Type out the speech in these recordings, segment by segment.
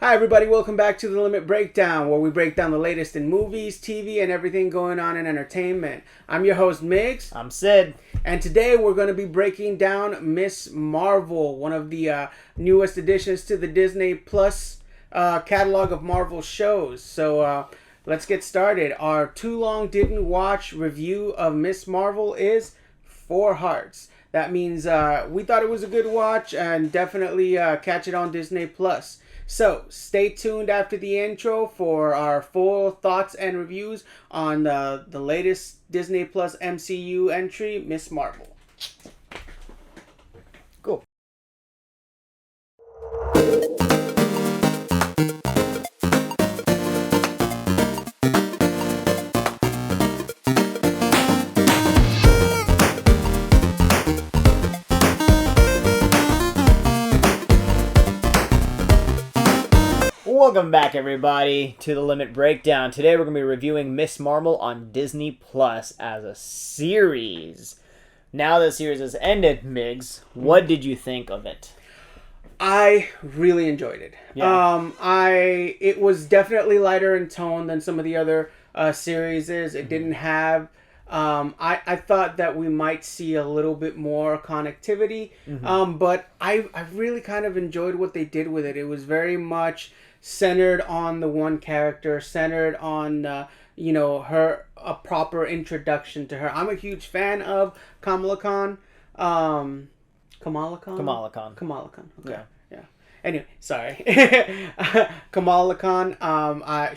Hi, everybody. Welcome back to The Limit Breakdown, where we break down the latest in movies, TV, and everything going on in entertainment. I'm your host, Migs. I'm Sid. And today we're going to be breaking down Miss Marvel, one of the newest additions to the Disney Plus catalog of Marvel shows. So let's get started. Our Too Long Didn't Watch review of Miss Marvel is 4 hearts. That means we thought it was a good watch and definitely catch it on Disney Plus. So, stay tuned after the intro for our full thoughts and reviews on the latest Disney Plus MCU entry, Miss Marvel. Cool. Welcome back, everybody, to the Limit Breakdown. Today we're going to be reviewing Miss Marvel on Disney Plus as a series. Now the series has ended, Migs. What did you think of it? I really enjoyed it. Yeah. It was definitely lighter in tone than some of the other series. It didn't have. I thought that we might see a little bit more connectivity, but I really kind of enjoyed what they did with it. It was very much centered on the one character, centered on her, a proper introduction to her. I'm a huge fan of Kamala Khan. Kamala Khan. Kamala Khan. Kamala Khan. Okay. Yeah. Yeah. Anyway, sorry. Kamala Khan.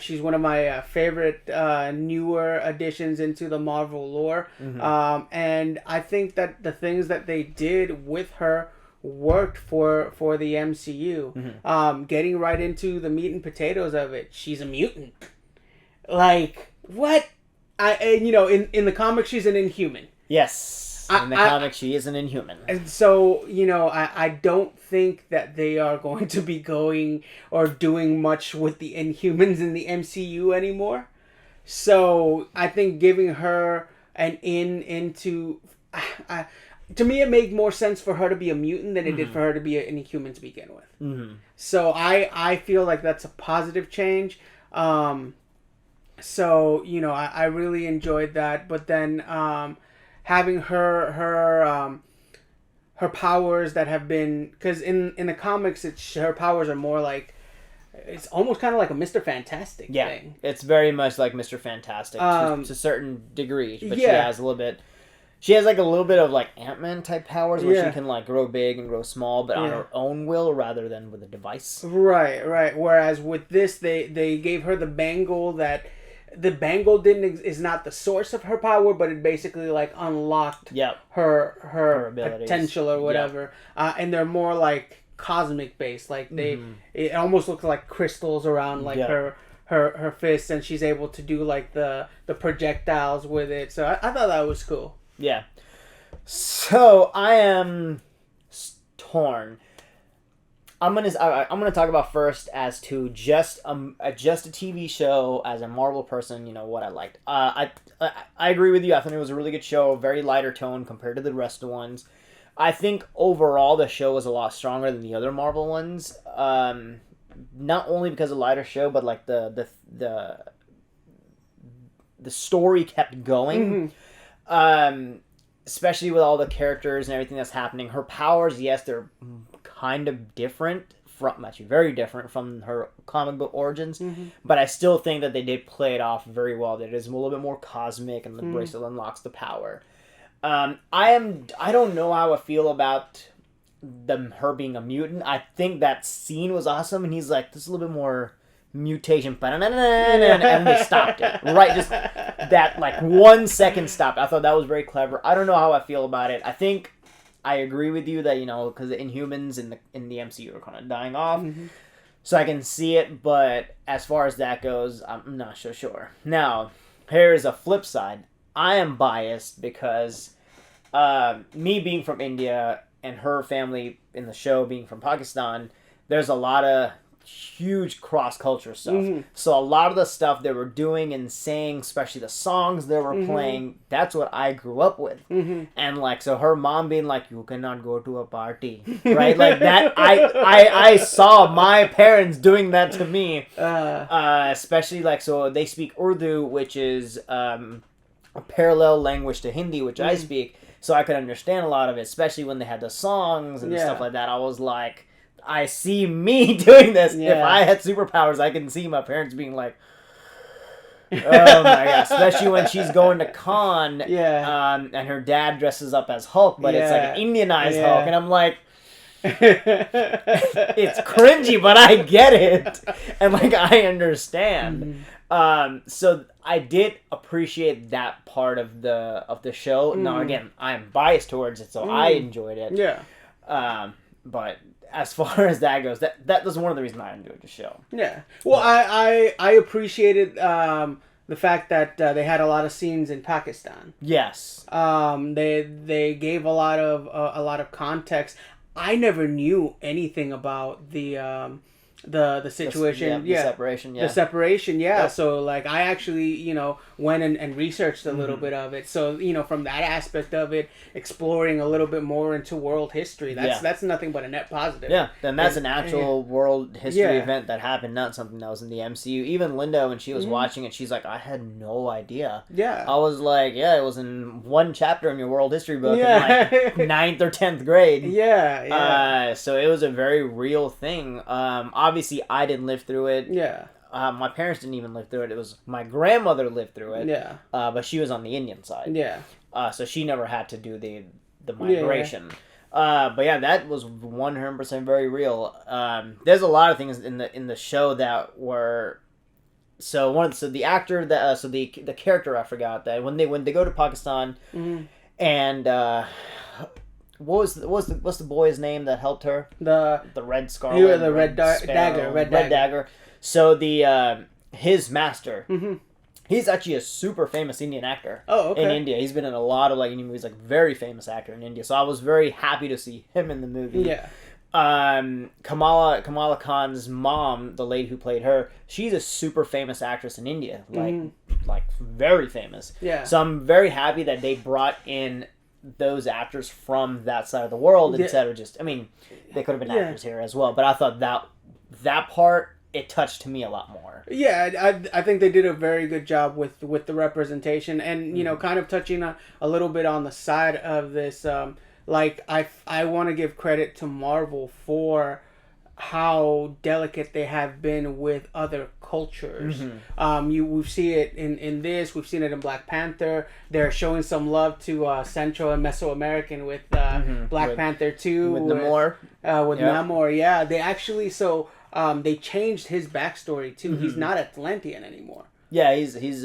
She's one of my favorite newer additions into the Marvel lore. And I think that the things that they did with her worked for the MCU. Getting right into the meat and potatoes of it. She's a mutant. Like, what? In the comics, she's an Inhuman. Yes. In the comics, she is an Inhuman. And so, I don't think that they are going to be going or doing much with the Inhumans in the MCU anymore. So, I think giving her an into... to me, it made more sense for her to be a mutant than it did for her to be an Inhuman to begin with. So, I feel like that's a positive change. I really enjoyed that. But then... having her powers that have been, because in the comics, her powers are more like, it's almost kind of like a Mr. Fantastic thing. It's very much like Mr. Fantastic to a certain degree, but yeah. she has like a little bit of like Ant-Man type powers where she can like grow big and grow small, but on her own will rather than with a device. Right. Whereas with this, they gave her the bangle that. The bangle is not the source of her power, but it basically like unlocked her potential or whatever. And they're more like cosmic based. Like it almost looks like crystals around like her fists, and she's able to do like the projectiles with it. So I thought that was cool. Yeah. So I am torn. I'm gonna talk about first as to just a TV show as a Marvel person. What I liked. I agree with you. I think it was a really good show, very lighter tone compared to the rest of the ones. I think overall the show was a lot stronger than the other Marvel ones. Not only because of lighter show, but like the story kept going. Especially with all the characters and everything that's happening. Her powers, yes, they're kind of different very different from her comic book origins, but I still think that they did play it off very well. That it is a little bit more cosmic, and the bracelet unlocks the power. I don't know how I feel about her being a mutant. I think that scene was awesome, and he's like, "This is a little bit more mutation," and they stopped it. Right, just that like 1 second stop. I thought that was very clever. I don't know how I feel about it. I think I agree with you that because the Inhumans in the MCU are kind of dying off, so I can see it. But as far as that goes, I'm not so sure. Now, here's a flip side. I am biased because me being from India and her family in the show being from Pakistan, there's a lot of huge cross-culture stuff. So a lot of the stuff they were doing and saying, especially the songs they were playing, that's what I grew up with. And like, so her mom being like, you cannot go to a party, right? Like that, I saw my parents doing that to me, especially like, so they speak Urdu, which is a parallel language to Hindi, which I speak, so I could understand a lot of it, especially when they had the songs and stuff like that. I was like, I see me doing this. Yeah. If I had superpowers, I can see my parents being like, oh my god. Especially when she's going to con, and her dad dresses up as Hulk, but it's like an Indianized Hulk, and I'm like, it's cringy, but I get it, and like I understand. So I did appreciate that part of the show. Now again, I'm biased towards it, so I enjoyed it. Yeah. But as far as that goes, that was one of the reasons I enjoyed the show. Yeah. Well, I appreciated the fact that they had a lot of scenes in Pakistan. Yes. They gave a lot of context. I never knew anything about the situation, the separation, the separation, Yep. So like I actually went and researched a little bit of it. So from that aspect of it, exploring a little bit more into world history. That's nothing but a net positive. Yeah, then that's an actual world history event that happened, not something that was in the MCU. Even Linda, when she was watching it, she's like, I had no idea. Yeah, I was like, it was in one chapter in your world history book in like 9th or 10th grade. Yeah. So it was a very real thing. Obviously, I didn't live through it. Yeah. My parents didn't even live through it. It was my grandmother lived through it. Yeah. But she was on the Indian side. Yeah. So she never had to do the migration. But yeah, that was 100% very real. There's a lot of things in the show that were. So the actor that the character, I forgot that when they go to Pakistan, and. What's the boy's name that helped her? The Red Scarlet. Yeah, the Red Dagger. Red Dagger. So his master. He's actually a super famous Indian actor. Oh, okay. In India, he's been in a lot of Indian movies. Like very famous actor in India. So I was very happy to see him in the movie. Yeah. Kamala Khan's mom, the lady who played her, she's a super famous actress in India. Like very famous. Yeah. So I'm very happy that they brought in those actors from that side of the world instead of just, they could have been actors here as well, but I thought that part, it touched me a lot more. Yeah, I think they did a very good job with the representation, and kind of touching a little bit on the side of this, I want to give credit to Marvel for how delicate they have been with other cultures. We've seen it in this. We've seen it in Black Panther. They're showing some love to Central and Mesoamerican with Black Panther 2. With Namor. Namor, yeah. They actually, they changed his backstory too. He's not Atlantean anymore. Yeah, he's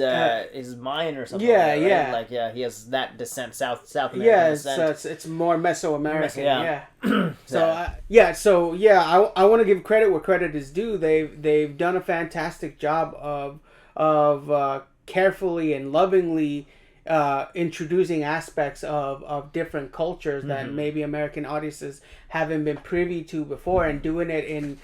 Mayan or something. Yeah, like that, right? yeah. He has that descent, South American descent. So it's more Mesoamerican. I want to give credit where credit is due. They've done a fantastic job of carefully and lovingly introducing aspects of different cultures that maybe American audiences haven't been privy to before, and doing it in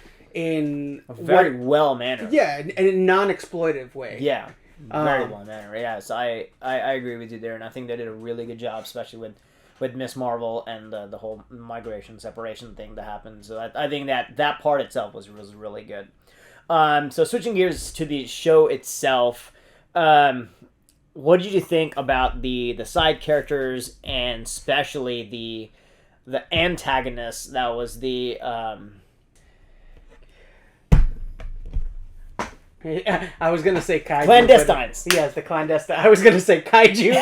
a very well mannered. Yeah, in a non-exploitive way. Yeah, very well mannered. Yeah, so I agree with you there, and I think they did a really good job, especially with Miss Marvel and the whole migration separation thing that happened. So I think that part itself was really good. So switching gears to the show itself, what did you think about the side characters, and especially the antagonist that was the I was gonna say kaiju. Clandestines. Yes, the clandestine. I was gonna say kaiju.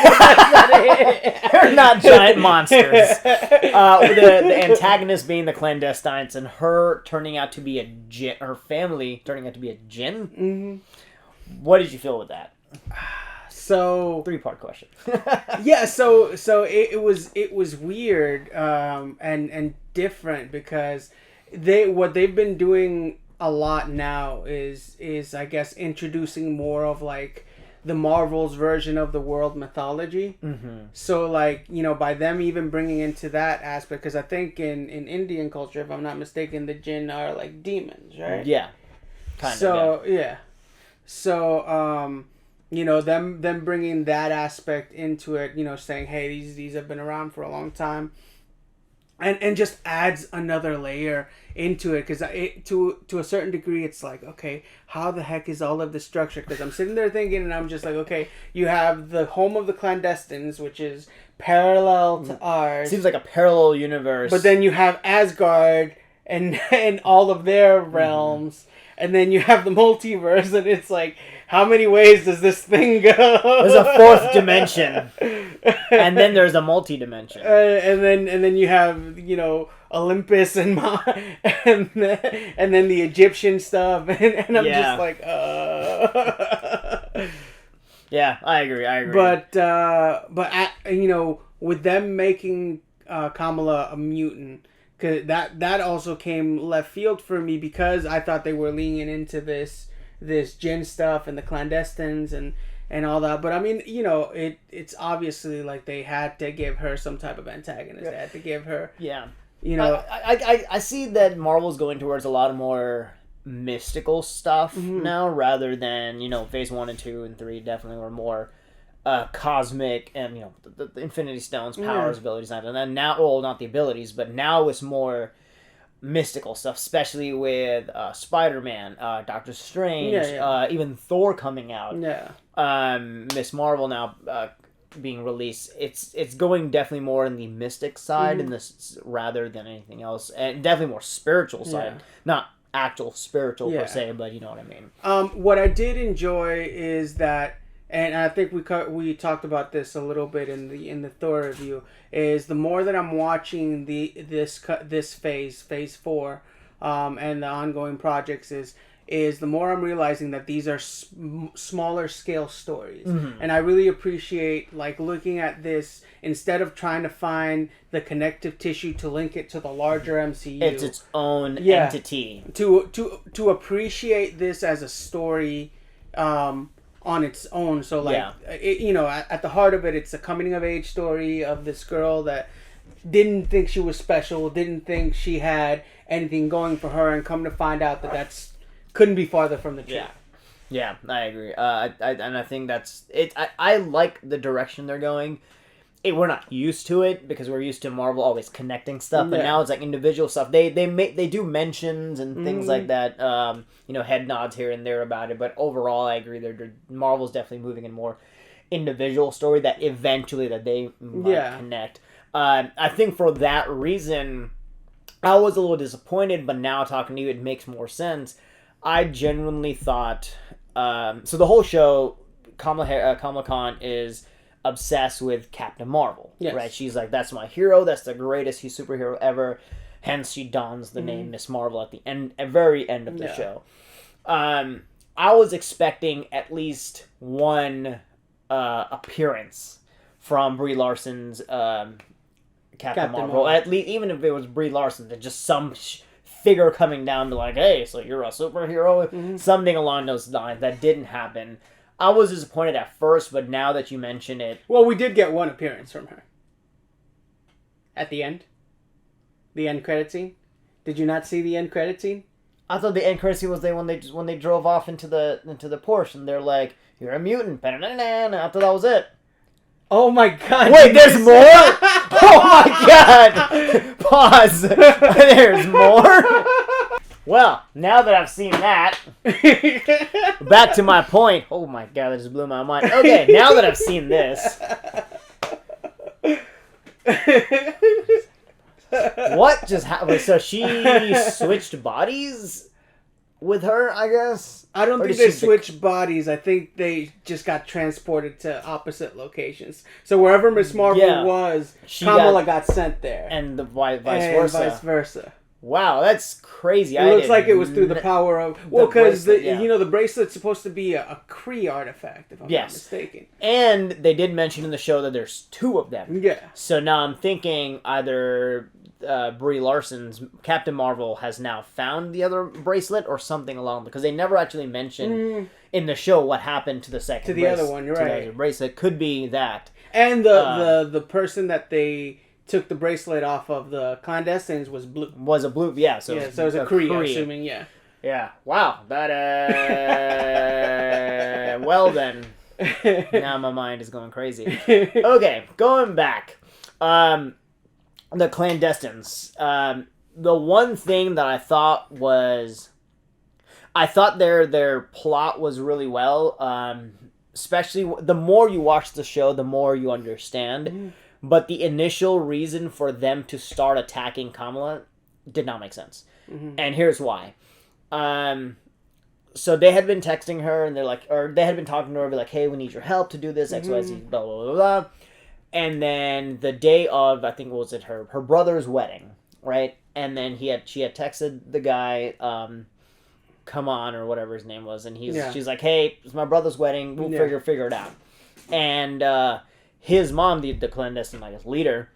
They're not giant monsters. The antagonist being the clandestines, and her turning out to be a jinn. Her family turning out to be a jinn. What did you feel with that? So 3-part question. Yeah. So it was weird and different, because what they've been doing a lot now is I guess introducing more of like the Marvel's version of the world mythology. So by them even bringing into that aspect, because I think in Indian culture, if I'm not mistaken, the jinn are like demons, right? Yeah. Yeah. So, you know, them bringing that aspect into it, you know, saying, hey, these have been around for a long time, and just adds another layer into it, because to a certain degree, it's like, okay, how the heck is all of this structured? Because I'm sitting there thinking, and I'm just like, okay, you have the home of the clandestines, which is parallel to ours. Seems like a parallel universe. But then you have Asgard and all of their realms, and then you have the multiverse, and it's like, how many ways does this thing go? There's a fourth dimension, and then there's a multi-dimension, and then you have, you know, Olympus and and then the Egyptian stuff, and I'm just like, Yeah, I agree. But you know, with them making Kamala a mutant, cause that also came left field for me, because I thought they were leaning into this Jinn stuff and the clandestines and all that. But I mean, you know, it's obviously like they had to give her some type of antagonist. They had to give her, you know. I see that Marvel's going towards a lot more mystical stuff now, rather than, you know, phase 1 and 2 and 3 definitely were more cosmic, and, you know, the Infinity Stones, powers, abilities, and then now, well, not the abilities, but now it's more mystical stuff, especially with Spider-Man, Doctor Strange, even Thor coming out, Miss Marvel now being released. It's going definitely more in the mystic side in this rather than anything else, and definitely more spiritual side, not actual spiritual per se, but you know what I mean. What I did enjoy is that, and I think we talked about this a little bit in the Thor review, is the more that I'm watching this phase 4, and the ongoing projects is the more I'm realizing that these are smaller scale stories, and I really appreciate, like, looking at this instead of trying to find the connective tissue to link it to the larger MCU. It's its own entity. To appreciate this as a story, on its own. So, like, you know, at the heart of it, it's a coming of age story of this girl that didn't think she was special, didn't think she had anything going for her, and come to find out that couldn't be farther from the truth. Yeah, I agree. And I think that's it. I like the direction they're going. We're not used to it because we're used to Marvel always connecting stuff, but now it's like individual stuff. They do mentions and things like that. You know, head nods here and there about it, but overall, I agree. Marvel's definitely moving in more individual story that eventually that they might connect. I think for that reason, I was a little disappointed, but now talking to you, it makes more sense. I genuinely thought so. The whole show, Kamala Khan is obsessed with Captain Marvel, right? She's like, that's my hero, that's the greatest superhero ever, hence she dons the name Miss Marvel at very end of the show. I was expecting at least one appearance from Brie Larson's Captain Marvel. At least, even if it was Brie Larson, then just some figure coming down to like, hey, so you're a superhero, something along those lines. That didn't happen. I was disappointed at first, but now that you mention it... Well, we did get one appearance from her. At the end. The end credit scene. Did you not see the end credit scene? I thought the end credit scene was when they drove off into the Porsche, and they're like, you're a mutant. I thought that was it. Oh my god. Wait, there's more? Oh my god. Pause. There's more? Well, now that I've seen that, back to my point. Oh my god, that just blew my mind. Okay, now that I've seen this. What just happened? So she switched bodies with her, I guess? I don't think they switched bodies. I think they just got transported to opposite locations. So wherever Miss Marvel was, Kamala got sent there. And the vice versa. Wow, that's crazy. It looks like it was through the power of... Well, because you know, the bracelet's supposed to be a Kree artifact, if I'm not mistaken. And they did mention in the show that there's 2 of them. Yeah. So now I'm thinking either Brie Larson's Captain Marvel has now found the other bracelet or something along... Because they never actually mentioned in the show what happened to the second to the other one, you're right. The other bracelet. Could be that. And the person that they... took the bracelet off of the clandestines was blue. Was a blue, yeah. So it was a Kree, assuming, Yeah. Wow. That. Well then. Now my mind is going crazy. Okay, going back. The clandestines. The one thing that I thought their plot was really well. Especially the more you watch the show, the more you understand. Mm-hmm. But the initial reason for them to start attacking Kamala did not make sense. Mm-hmm. And here's why. So they had been texting her, and they had been talking to her, be like, "Hey, we need your help to do this, X, Y, Z, blah, blah, blah, blah." And then the day of, I think, what was it, her brother's wedding, right? And then she had texted the guy, come on, or whatever his name was, and she's like, "Hey, it's my brother's wedding. We'll figure it out." And his mom, the clandestine, I guess, leader,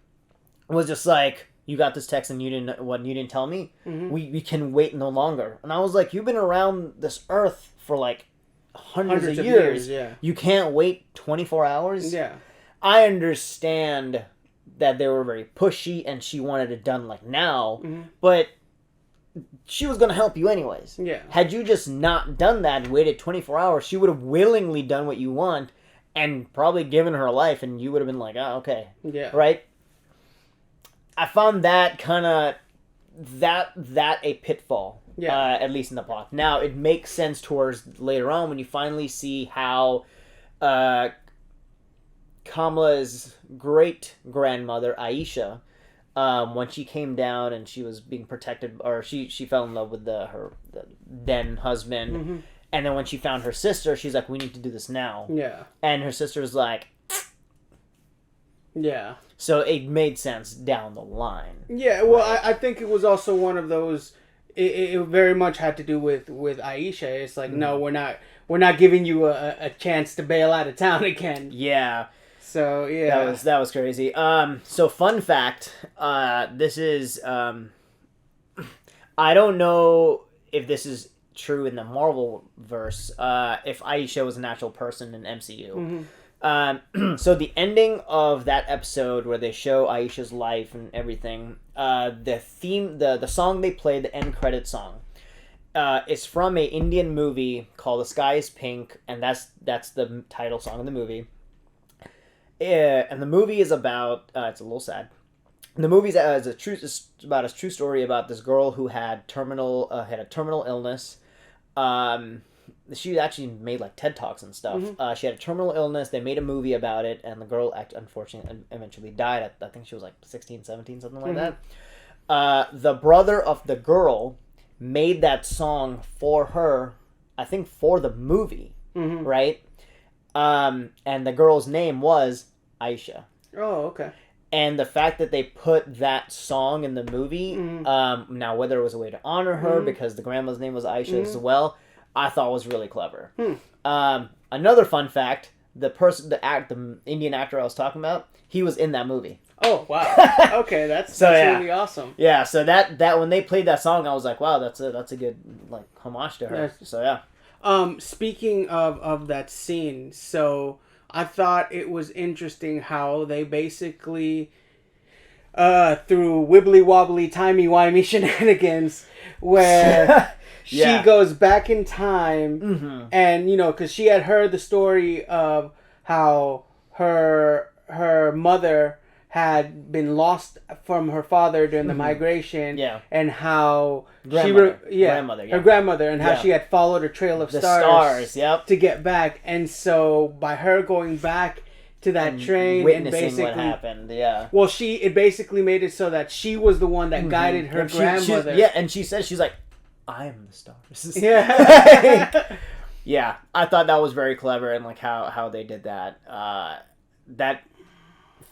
was just like, "You got this text and you didn't tell me? Mm-hmm. We can wait no longer." And I was like, "You've been around this earth for like hundreds of years. Yeah. You can't wait 24 hours?" Yeah. I understand that they were very pushy and she wanted it done like now, but she was going to help you anyways. Yeah. Had you just not done that and waited 24 hours, she would have willingly done what you want and probably given her life, and you would have been like, "Oh, okay." Yeah. Right? I found that kind of that a pitfall. Yeah. At least in the plot. Now it makes sense towards later on when you finally see how Kamala's great grandmother Aisha, when she came down and she was being protected, or she fell in love with her then husband, and then when she found her sister, she's like, "We need to do this now." Yeah. And her sister's like, yeah. So it made sense down the line. Yeah, well, right? I think it was also one of those. It very much had to do with Aisha. It's like, no, we're not giving you a chance to bail out of town again. Yeah. So yeah, that was crazy. So fun fact. This is I don't know if this is true in the Marvel verse. If Aisha was an actual person in MCU. So the ending of that episode where they show Aisha's life and everything, the song they played, the end credit song, is from a Indian movie called The Sky Is Pink, and that's the title song of the movie. And the movie is about, it's a little sad. The movie is about a true story about this girl who had a terminal illness. She actually made like TED Talks and stuff. She had a terminal illness. They made a movie about it, and the girl unfortunately eventually died. I think she was like 16, 17, something like that. The brother of the girl made that song for her, I think for the movie, right? And the girl's name was Aisha. Oh, okay. And the fact that they put that song in the movie, now whether it was a way to honor her because the grandma's name was Aisha as well, I thought was really clever. Another fun fact: the Indian actor I was talking about, he was in that movie. Oh wow! Okay, that's really awesome. Yeah, so that when they played that song, I was like, wow, that's a good like homage to her. So yeah. Speaking of that scene, so I thought it was interesting how they basically, through wibbly wobbly timey wimey shenanigans, where she goes back in time, and because she had heard the story of how her mother had been lost from her father during the migration, and how her grandmother, and how she had followed a trail of stars to get back, and so by her going back to that train witnessing and basically what happened, well, it basically made it so that she was the one that guided her grandmother. And she said, she's like, "I am the stars." Yeah. Yeah, I thought that was very clever, and like how they did that. That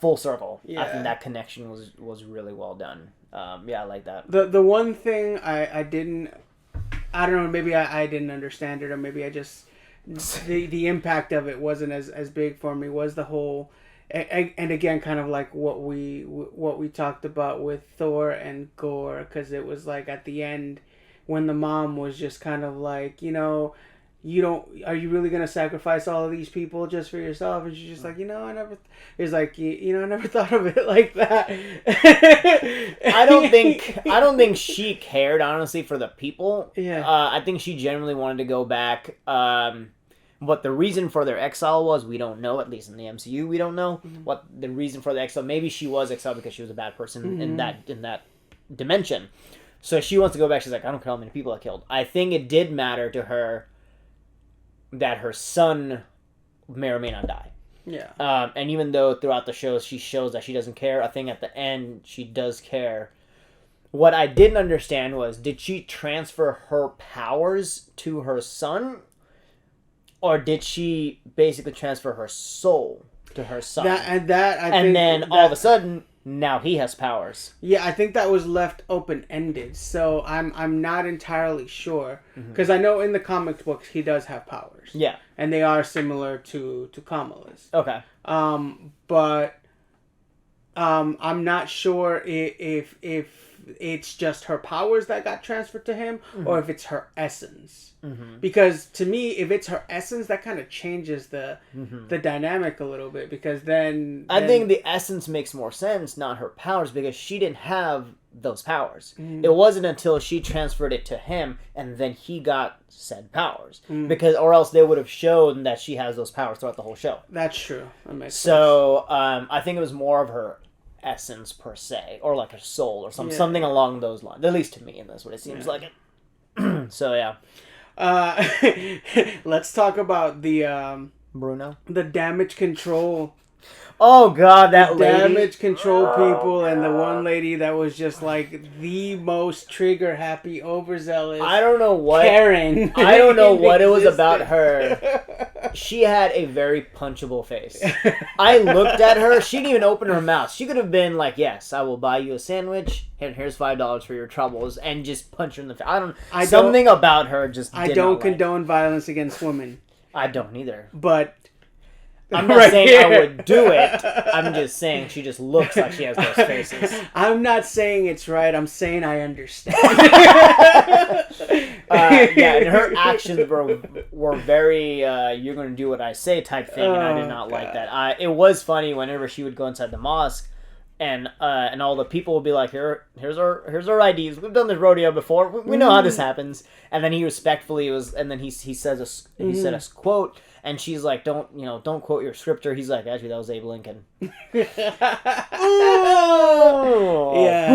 full circle. Yeah. I think that connection was really well done. Yeah, I like that. The one thing I don't know, maybe I didn't understand it, or maybe I just the impact of it wasn't as big for me, was the whole, and again, kind of like what we talked about with Thor and Gore, because it was like at the end when the mom was just kind of like, are you really gonna sacrifice all of these people just for yourself? And she's just like, it's like, I never thought of it like that. I don't think she cared, honestly, for the people. Yeah. I think she genuinely wanted to go back. What the reason for their exile was, we don't know. At least in the MCU, we don't know what the reason for the exile. Maybe she was exiled because she was a bad person in that dimension. So she wants to go back. She's like, I don't care how many people I killed. I think it did matter to her that her son may or may not die. Yeah. And even though throughout the show she shows that she doesn't care, I think at the end she does care. What I didn't understand was, did she transfer her powers to her son? Or did she basically transfer her soul to her son? All of a sudden, now he has powers. Yeah, I think that was left open-ended. So I'm not entirely sure. Because I know in the comic books he does have powers. Yeah. And they are similar to Kamala's. Okay. But I'm not sure if it's just her powers that got transferred to him or if it's her essence. Because to me, if it's her essence, that kind of changes the dynamic a little bit. Because then I think the essence makes more sense, not her powers, because she didn't have those powers. It wasn't until she transferred it to him and then he got said powers. Or else they would have shown that she has those powers throughout the whole show. That's true. That makes sense. So I think it was more of her essence per se, or like her soul or something along those lines. At least to me, and that's what it seems like. So yeah. Let's talk about the Bruno, the damage control. Oh god, that lady. Damage control people, and the one lady that was just like the most trigger happy, overzealous. I don't know what Karen. I don't know what it was about her. She had a very punchable face. I looked at her. She didn't even open her mouth. She could have been like, "Yes, I will buy you a sandwich, and here's $5 for your troubles," and just punch her in the face. Something about her just. I don't condone violence against women. I don't either. But I'm not saying I would do it. I'm just saying she just looks like she has those faces. I'm not saying it's right. I'm saying I understand. And her actions were very you're going to do what I say type thing, and I did not like that. It was funny whenever she would go inside the mosque, and all the people would be like, here's our IDs. We've done this rodeo before. We know how this happens. And then he respectfully he said a quote. And she's like, don't quote your scripture. He's like, actually, that was Abe Lincoln. Yeah.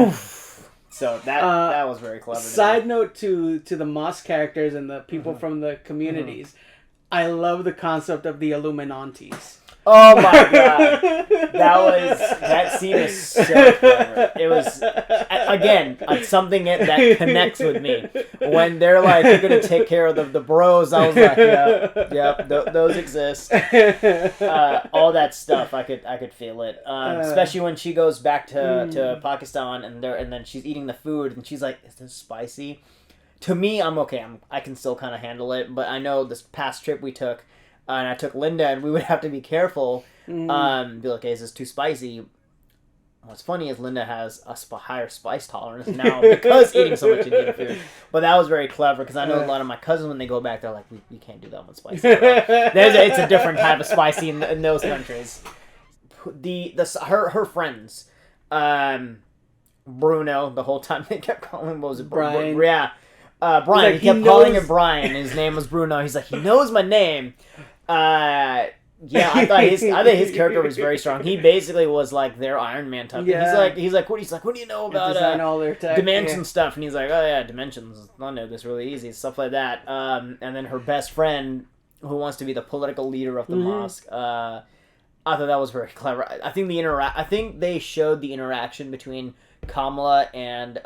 Oof. So that was very clever. Side note to the mosque characters and the people from the communities. I love the concept of the Illuminantes. Oh my god. That scene is so clever. It was, again, something that connects with me. When they're like, you're going to take care of the bros, I was like, yeah, those exist. All that stuff, I could feel it. Especially when she goes back to Pakistan and then she's eating the food and she's like, is this spicy? To me, I'm okay. I can still kind of handle it. But I know this past trip we took, and I took Linda, and we would have to be careful. Be like, okay, is this too spicy? What's funny is Linda has a higher spice tolerance now because eating so much Indian food. But that was very clever because I know a lot of my cousins, when they go back, they're like, we can't do that one spicy. It's a different type of spicy in those countries. Her friends, Bruno, the whole time they kept calling him, what was it? Brian. Brian. Like, he kept calling him Brian. His name was Bruno. He's like, he knows my name. I thought his character was very strong. He basically was like their Iron Man type. Yeah. He's like, what do you know about all their tech, dimension stuff? And he's like, oh yeah, dimensions. I know this really easy, stuff like that. And then her best friend, who wants to be the political leader of the mosque. I thought that was very clever. I think they showed the interaction between Kamala and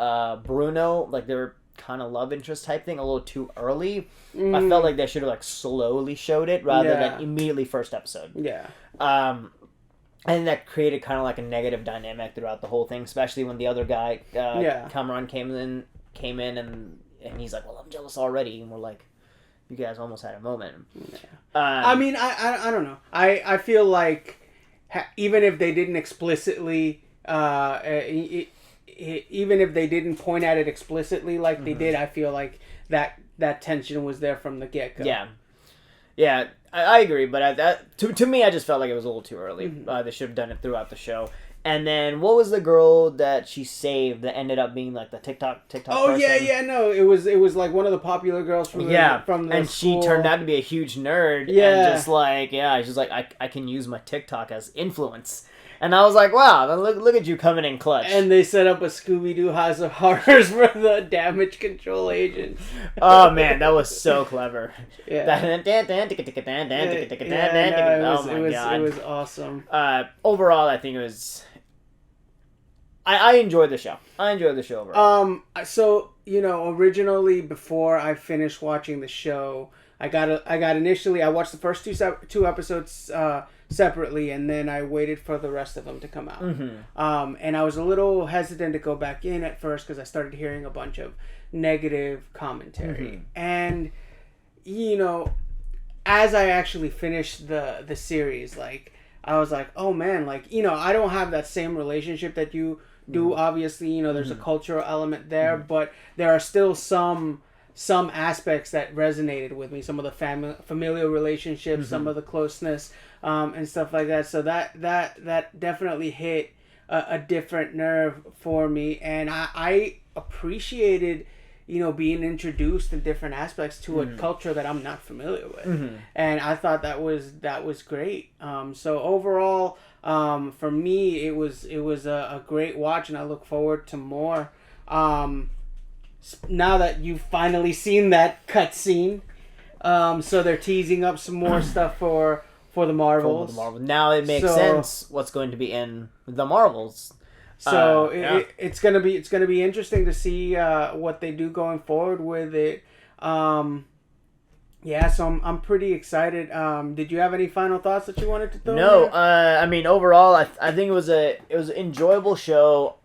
Bruno, like they're kind of love interest type thing, a little too early. I felt like they should have like slowly showed it rather than immediately first episode. Yeah. And that created kind of like a negative dynamic throughout the whole thing, especially when the other guy, Cameron, came in and he's like, well, I'm jealous already, and we're like, you guys almost had a moment. Yeah. I mean, I don't know. I feel like even if they didn't explicitly even if they didn't point at it explicitly like they did, I feel like that tension was there from the get-go. Yeah. Yeah, I agree, but to me, I just felt like it was a little too early. They should have done it throughout the show. And then what was the girl that she saved that ended up being like the TikTok Oh person? yeah, no, it was like one of the popular girls from the and school. She turned out to be a huge nerd. Yeah, and just like she's like I can use my TikTok as influence. And I was like, wow, look at you coming in clutch. And they set up a Scooby-Doo House of Horrors for the damage control agent. Oh, man, that was so clever. Yeah. God. It was awesome. Overall, I think it was... I enjoyed the show. Overall. So, originally, before I finished watching the show, I watched the first two episodes separately, and then I waited for the rest of them to come out. And I was a little hesitant to go back in at first because I started hearing a bunch of negative commentary. And, as I actually finished the series, like, I was like, oh man, like, I don't have that same relationship that you do. Obviously, there's a cultural element there, but there are still some aspects that resonated with me, some of the familial relationships, some of the closeness, and stuff like that. So that definitely hit a different nerve for me, and I appreciated, being introduced in different aspects to a culture that I'm not familiar with, and I thought that was great. So overall, for me, it was a great watch, and I look forward to more. Now that you've finally seen that cutscene, so they're teasing up some more stuff for the Marvels. Now it makes sense what's going to be in the Marvels. So it's gonna be interesting to see what they do going forward with it. So I'm pretty excited. Did you have any final thoughts that you wanted to throw? No, I mean overall, I think it was an enjoyable show.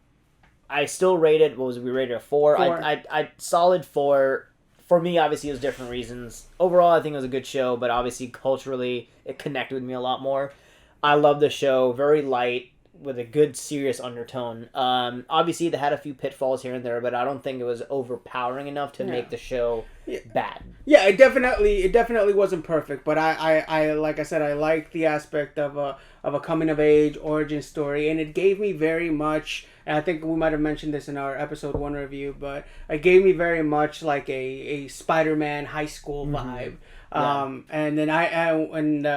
I still rated. What was it? We rated a 4. I solid 4. For me, obviously, it was different reasons. Overall, I think it was a good show, but obviously, culturally, it connected with me a lot more. I love the show. Very light, with a good, serious undertone. Obviously, they had a few pitfalls here and there, but I don't think it was overpowering enough to make the show bad. Yeah, it definitely wasn't perfect, but I like I said, I like the aspect of a coming of age origin story, and it gave me very much. And I think we might have mentioned this in our episode 1 review, but it gave me very much like a Spider-Man high school vibe. And then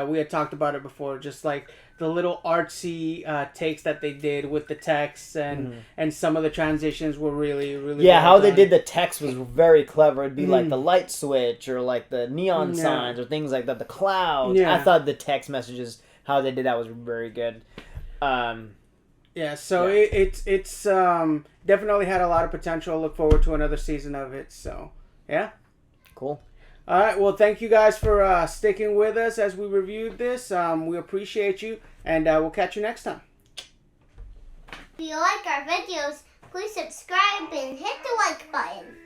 we had talked about it before, just like the little artsy takes that they did with the text, and some of the transitions were really well how done. they did the text was very clever. It'd be like the light switch or like the neon signs or things like that, the clouds. I thought the text messages, how they did that was very good. It's definitely had a lot of potential. Look forward to another season of it. So, yeah. Cool. All right. Well, thank you guys for sticking with us as we reviewed this. We appreciate you, and we'll catch you next time. If you like our videos, please subscribe and hit the like button.